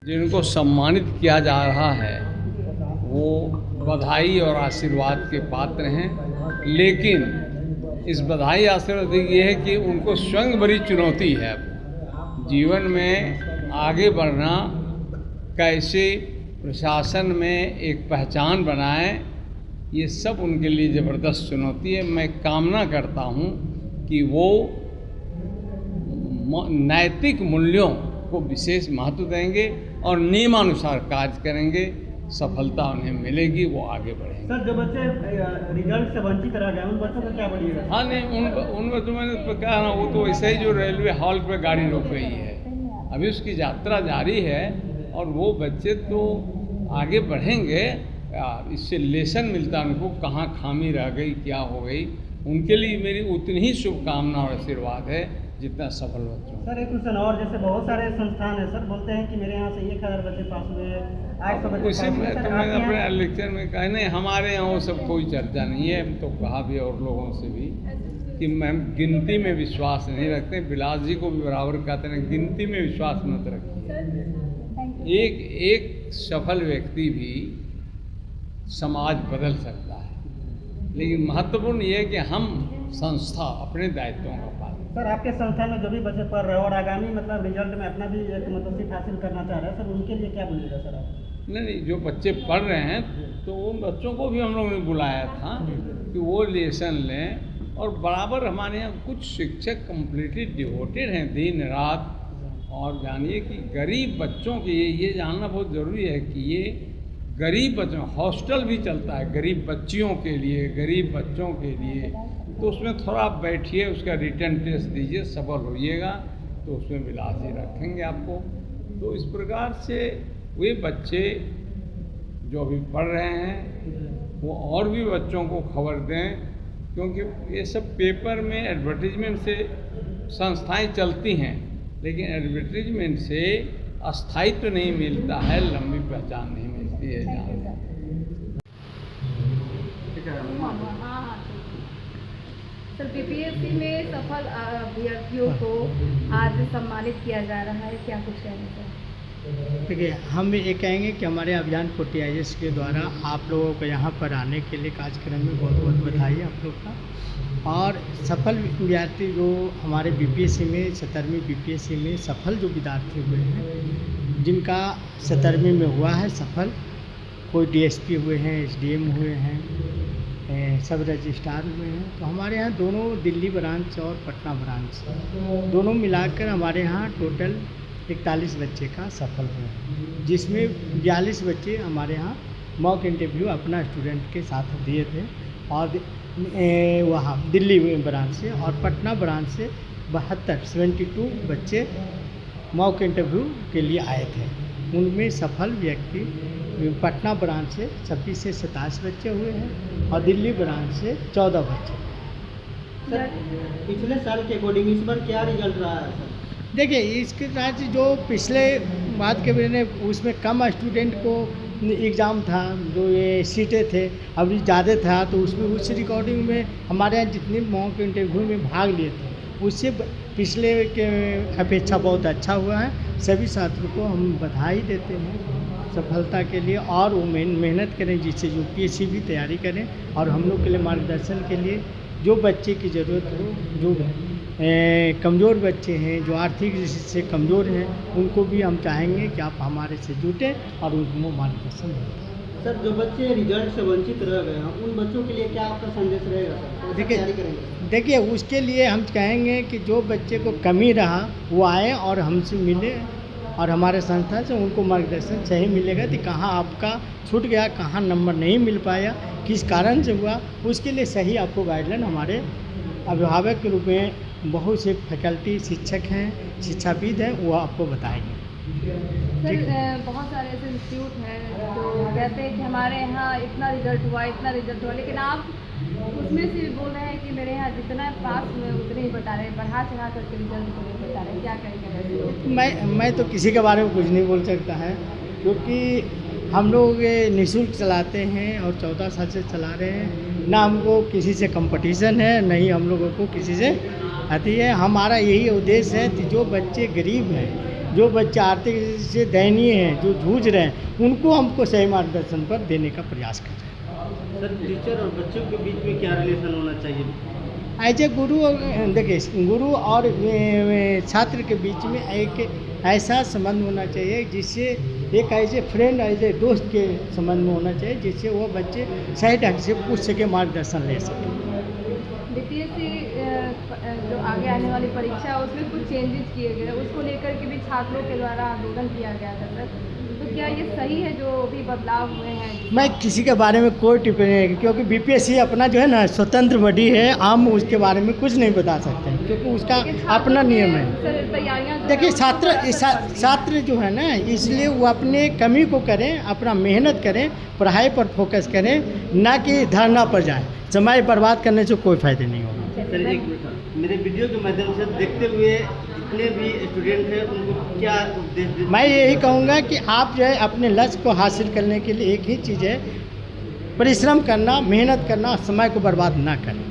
जिनको सम्मानित किया जा रहा है वो बधाई और आशीर्वाद के पात्र हैं, लेकिन इस बधाई आशीर्वाद ये है कि उनको स्वयं बड़ी चुनौती है जीवन में आगे बढ़ना, कैसे प्रशासन में एक पहचान बनाएं, ये सब उनके लिए ज़बरदस्त चुनौती है। मैं कामना करता हूँ कि वो नैतिक मूल्यों को विशेष महत्व देंगे और नियमानुसार कार्य करेंगे, सफलता उन्हें मिलेगी, वो आगे बढ़ेंगे। सर, जो बच्चे रिजल्ट से वंचित रह गए उन बच्चों का क्या बढ़िएगा? हाँ नहीं, उन बच्चों मैंने तो कहा ना, वो तो वैसे ही जो रेलवे हॉल पे गाड़ी रोक गई है, अभी उसकी यात्रा जारी है और वो बच्चे तो आगे बढ़ेंगे। इससे लेसन मिलता है उनको, कहाँ खामी रह गई, क्या हो गई। उनके लिए मेरी उतनी ही शुभकामना और आशीर्वाद है जितना सफल बच्चों। सर, एक क्वेश्चन और, जैसे बहुत सारे संस्थान हैं सर, बोलते हैं कि मेरे यहाँ से 1000 बच्चे पास हुए, 800 बच्चे उसी पास हुए। में तो मैंने अपने लेक्चर में कहा नहीं, हमारे यहाँ वो सब कोई चर्चा नहीं है। हम तो कहा भी और लोगों से भी कि मैम गिनती में विश्वास नहीं रखते। बिलास जी को भी बराबर कहते हैं, गिनती में विश्वास मत रखिए। एक सफल व्यक्ति भी समाज बदल सकता है, लेकिन महत्वपूर्ण ये है कि हम संस्था अपने दायित्वों का पालन। सर, आपके संस्थान में जो भी बच्चे पढ़ रहे हैं और आगामी मतलब रिजल्ट में अपना भी एक मतलब सीट हासिल करना चाह रहे हैं, सर उनके लिए क्या बोलिएगा सर आप? नहीं, जो बच्चे पढ़ रहे हैं तो उन बच्चों को भी हम लोगों ने बुलाया था कि वो लेसन लें। और बराबर हमारे यहाँ कुछ शिक्षक कम्प्लीटली डिवोटेड हैं दिन रात। और जानिए कि गरीब बच्चों के ये जानना बहुत ज़रूरी है कि ये गरीब बच्चों, हॉस्टल भी चलता है गरीब बच्चियों के लिए, गरीब बच्चों के लिए। तो उसमें थोड़ा आप बैठिए, उसका रिटर्न टेस्ट दीजिए, सफल होइएगा तो उसमें बिलास ही रखेंगे आपको। तो इस प्रकार से वे बच्चे जो अभी पढ़ रहे हैं वो और भी बच्चों को खबर दें, क्योंकि ये सब पेपर में एडवर्टीजमेंट से संस्थाएं चलती हैं, लेकिन एडवर्टीजमेंट से स्थायित्व नहीं मिलता है, लंबी पहचान नहीं मिलती है। सर, बीपीएससी में सफल अभ्यर्थियों को आज सम्मानित किया जा रहा है, क्या कुछ कहना सर? देखिए, हम ये कहेंगे कि हमारे अभियान 40IAS के द्वारा आप लोगों को यहाँ पर आने के लिए कार्यक्रम में बहुत बहुत बधाई आप लोग का। और सफल विद्यार्थी जो हमारे बीपीएससी में 17वीं बीपीएससी में सफल जो विद्यार्थी हुए हैं, जिनका 17वीं में हुआ है सफल, कोई डीएसपी हुए हैं, एसडीएम हुए हैं, सब रजिस्ट्रार हुए हैं, तो हमारे यहाँ दोनों दिल्ली ब्रांच और पटना ब्रांच दोनों मिलाकर हमारे यहाँ टोटल 41 बच्चे का सफल हुए, जिसमें 42 बच्चे हमारे यहाँ मॉक इंटरव्यू अपना स्टूडेंट के साथ दिए थे। और वहाँ दिल्ली ब्रांच से और पटना ब्रांच से 72 बच्चे मॉक इंटरव्यू के लिए आए थे। उनमें सफल व्यक्ति पटना ब्रांच से 26 से 27 बच्चे हुए हैं और दिल्ली ब्रांच से 14 बच्चे। सर, पिछले साल के अकॉर्डिंग इस बार क्या रिजल्ट रहा है सर? देखिए, इसके साथ जो पिछले बात के मैंने उसमें कम स्टूडेंट को एग्ज़ाम था, जो ये सीटें थे अभी ज़्यादा था, तो उसमें उस रिकॉर्डिंग में हमारे यहाँ जितने मॉक इंटरव्यू में भाग लिए थे उससे पिछले के अपेक्षा बहुत अच्छा हुआ है। सभी छात्रों को हम बधाई देते हैं सफलता के लिए, और वो मेहनत करें, जिससे यूपीएससी भी तैयारी करें। और हम लोग के लिए मार्गदर्शन के लिए जो बच्चे की ज़रूरत हो, जो कमज़ोर बच्चे हैं, जो आर्थिक से कमज़ोर हैं, उनको भी हम चाहेंगे कि आप हमारे से जुटें और उनको मार्गदर्शन दें। सर, जो बच्चे रिजल्ट से वंचित रह गए हैं उन बच्चों के लिए क्या आपका संदेश रहेगा सर? देखिए, उसके लिए हम कहेंगे कि जो बच्चे को कमी रहा वो आए और हमसे मिले, और हमारे संस्था से उनको मार्गदर्शन सही मिलेगा कि कहाँ आपका छूट गया, कहाँ नंबर नहीं मिल पाया, किस कारण से हुआ, उसके लिए सही आपको गाइडलाइन हमारे अभिभावक के रूप में बहुत से फैकल्टी शिक्षक हैं, शिक्षाविद हैं, वो आपको बताएंगे। सर, बहुत सारे ऐसे इंस्टीट्यूट हैं जो कहते हैं कि हमारे यहाँ इतना रिजल्ट हुआ, लेकिन आप उसमें से बोल रहे हैं कि मेरे यहाँ जितना पास हुए उतने ही बता रहे हैं, बढ़ा चढ़ा करके रिजल्ट को नहीं बता रहे हैं, क्या करेंगे? मैं तो किसी के बारे में कुछ नहीं बोल सकता है, क्योंकि हम लोग ये निःशुल्क चलाते हैं और 14 साल से चला रहे हैं। ना हमको किसी से कंपटीशन है, नहीं हम लोगों को किसी से आती है। हमारा यही उद्देश्य है कि जो बच्चे गरीब हैं, जो बच्चे आर्थिक स्थिति से दयनीय हैं, जो जूझ रहे हैं, उनको हमको सही मार्गदर्शन पर देने का प्रयास कर रहे हैं। सर टीचर और बच्चों के बीच में क्या रिलेशन होना चाहिए? एज ए गुरु, देखिए गुरु और छात्र के बीच में एक ऐसा संबंध होना चाहिए जिससे एक as a friend, as a दोस्त के संबंध में होना चाहिए, जिससे वो बच्चे सही ढंग से पूछ सके, मार्गदर्शन ले सके। बीपीएससी जो आगे आने वाली परीक्षा है उसमें कुछ चेंजेस किए गए, उसको लेकर के भी छात्रों के द्वारा आंदोलन किया गया था सर, तो क्या ये सही है जो भी बदलाव हुए हैं? मैं किसी के बारे में कोई टिप्पणी नहीं, क्योंकि बीपीएससी अपना जो है ना स्वतंत्र बॉडी है, हम उसके बारे में कुछ नहीं बता सकते हैं, क्योंकि उसका अपना नियम है। सर तैयारियाँ देखिए छात्र जो है ना, इसलिए वो अपने कमी को करें, अपना मेहनत करें, पढ़ाई पर फोकस करें, ना कि धरना पर जाएं। समय बर्बाद करने से कोई फायदे नहीं होगा। सर एक मिनट, मेरे वीडियो के माध्यम से देखते हुए जितने भी स्टूडेंट हैं उनको क्या उपदेश दें? मैं यही कहूँगा कि आप जो है अपने लक्ष्य को हासिल करने के लिए एक ही चीज़ है, परिश्रम करना, मेहनत करना, समय को बर्बाद ना करें।